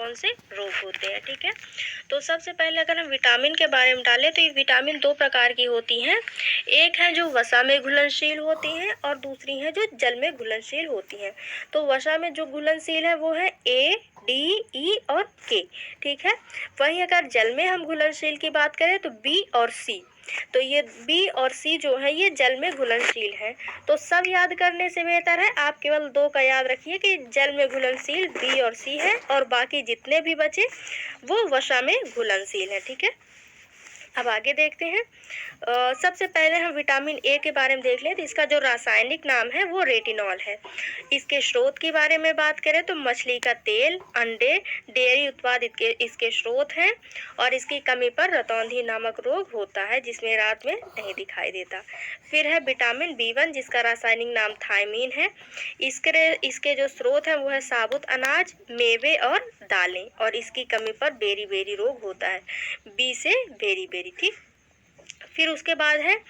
कौन से रोग होते हैं। ठीक है, तो सबसे पहले अगर हम विटामिन के बारे में डालें तो ये विटामिन दो प्रकार की होती हैं। एक है जो वसा में घुलनशील होती हैं और दूसरी है जो जल में घुलनशील होती हैं। तो वसा में जो घुलनशील है वो है ए, डी, ई और के। ठीक है, वहीं अगर जल में हम घुलनशील की बात करें तो बी और सी। तो ये बी और सी जो है ये जल में घुलनशील है। तो सब याद करने से बेहतर है आप केवल दो का याद रखिए कि जल में घुलनशील बी और सी है, और बाकी जितने भी बचे वो वसा में घुलनशील है। ठीक है, अब आगे देखते हैं। सबसे पहले हम विटामिन ए के बारे में देख लें तो इसका जो रासायनिक नाम है वो रेटिनॉल है। इसके स्रोत के बारे में बात करें तो मछली का तेल, अंडे, डेयरी उत्पाद इसके स्रोत हैं, और इसकी कमी पर रतौंधी नामक रोग होता है जिसमें रात में नहीं दिखाई देता। फिर है विटामिन बी1 जिसका रासायनिक नाम थायमीन है। इसके जो स्रोत हैं वो है साबुत अनाज, मेवे और दालें, और इसकी कमी पर बेरी बेरी रोग होता है, बी से बेरी बेरी। ठीक, फिर उसके बाद है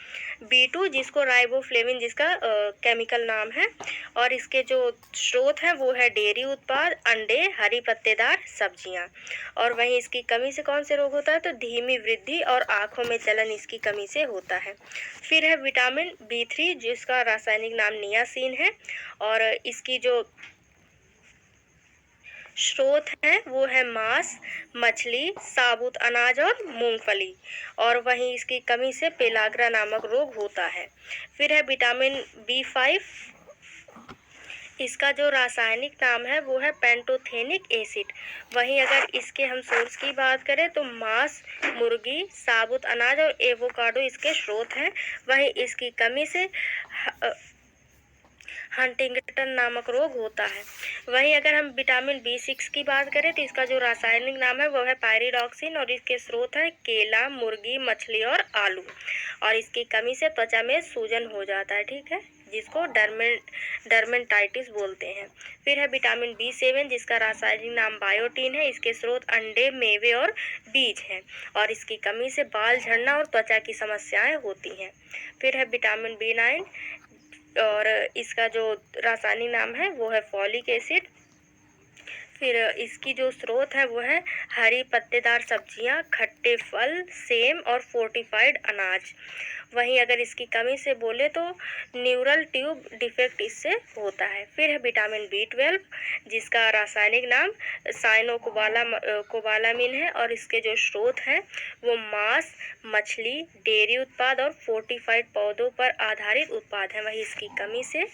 B2 जिसको राइबोफ्लेविन जिसका केमिकल नाम है, और इसके जो स्रोत हैं वो है डेयरी उत्पाद, अंडे, हरी पत्तेदार सब्जियां, और वहीं इसकी कमी से कौन से रोग होता है तो धीमी वृद्धि और आंखों में जलन इसकी कमी से होता है। फिर है विटामिन B3 जिसका रासायनिक नाम नियासिन है, और इसकी जो स्रोत हैं वो है मांस, मछली, साबुत अनाज और मूंगफली, और वहीं इसकी कमी से पेलाग्रा नामक रोग होता है। फिर है विटामिन B5, इसका जो रासायनिक नाम है वो है पेंटोथेनिक एसिड। वहीं अगर इसके हम सोर्स की बात करें तो मांस, मुर्गी, साबुत अनाज और एवोकाडो इसके स्रोत हैं। वहीं इसकी कमी से हंटिंगटन नामक रोग होता है। वहीं अगर हम विटामिन B6 की बात करें तो इसका जो रासायनिक नाम है वो है पायरिडॉक्सिन, और इसके स्रोत है केला, मुर्गी, मछली और आलू, और इसकी कमी से त्वचा में सूजन हो जाता है। ठीक है, जिसको डर्मेंटाइटिस बोलते हैं। फिर है विटामिन B7 जिसका रासायनिक नाम बायोटीन है। इसके स्रोत अंडे, मेवे और बीज हैं, और इसकी कमी से बाल झड़ना और त्वचा की समस्याएं होती हैं। फिर है विटामिन B9, और इसका जो रासायनिक नाम है वो है फॉलिक एसिड। फिर इसकी जो स्रोत है वो है हरी पत्तेदार सब्जियां, खट्टे फल, सेम और फोर्टिफाइड अनाज। वहीं अगर इसकी कमी से बोले तो न्यूरल ट्यूब डिफेक्ट इससे होता है। फिर है विटामिन B12 जिसका रासायनिक नाम साइनोकोबालामिन है, और इसके जो स्रोत हैं वो मांस, मछली, डेयरी उत्पाद और फोर्टिफाइड पौधों पर आधारित उत्पाद हैं। वहीं इसकी कमी से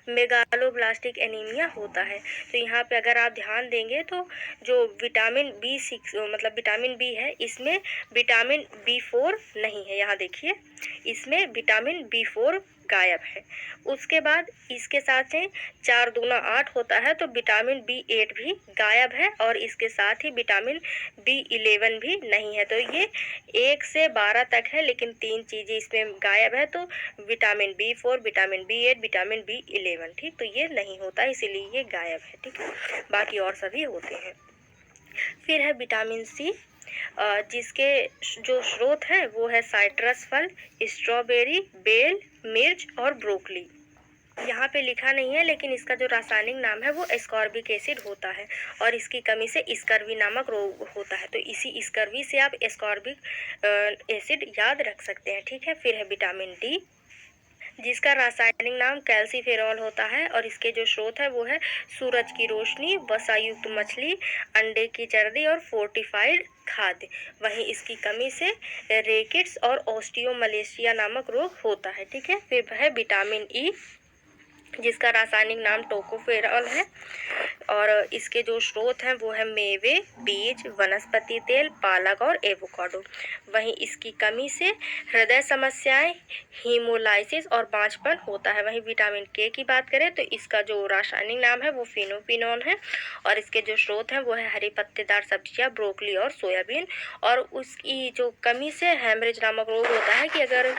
मेगालोब्लास्टिक एनीमिया होता है। तो यहाँ पे अगर आप ध्यान देंगे तो जो विटामिन B6 मतलब विटामिन बी है इसमें विटामिन B4 नहीं है। यहाँ देखिए इसमें विटामिन B4 गायब है। उसके बाद इसके साथ में 4 दूना 8 होता है, तो विटामिन B8 भी गायब है, और इसके साथ ही विटामिन B11 भी नहीं है। तो ये 1 से 12 तक है, लेकिन 3 चीज़ें इसमें गायब है, तो vitamin B4, vitamin B8, vitamin B11। ठीक, तो ये नहीं होता इसीलिए ये गायब है। ठीक है, बाकी और सभी होते हैं। फिर है विटामिन सी जिसके जो स्रोत हैं वो है साइट्रस फल, स्ट्रॉबेरी, बेल, मिर्च और ब्रोकली। यहाँ पे लिखा नहीं है, लेकिन इसका जो रासायनिक नाम है वो एस्कॉर्बिक एसिड होता है, और इसकी कमी से स्कर्वी नामक रोग होता है। तो इसी स्कर्वी से आप एस्कॉर्बिक एसिड याद रख सकते हैं। ठीक है, फिर है विटामिन डी जिसका रासायनिक नाम कैल्सीफेरॉल होता है, और इसके जो स्रोत है वो है सूरज की रोशनी, वसायुक्त मछली, अंडे की जर्दी और फोर्टिफाइड खाद्य। वहीं इसकी कमी से रेकिट्स और ऑस्टियोमलेशिया नामक रोग होता है। ठीक है, फिर है विटामिन ई जिसका रासायनिक नाम टोकोफेरॉल है, और इसके जो स्रोत हैं वो है मेवे, बीज, वनस्पति तेल, पालक और एवोकाडो। वहीं इसकी कमी से हृदय समस्याएं, हीमोलाइसिस और बांझपन होता है। वहीं विटामिन के की बात करें तो इसका जो रासायनिक नाम है वो फिनोपिनॉन है, और इसके जो स्रोत हैं वो है हरी पत्तेदार सब्जियां, ब्रोकली और सोयाबीन, और उसकी जो कमी से हैमरेज नामक रोग होता है कि अगर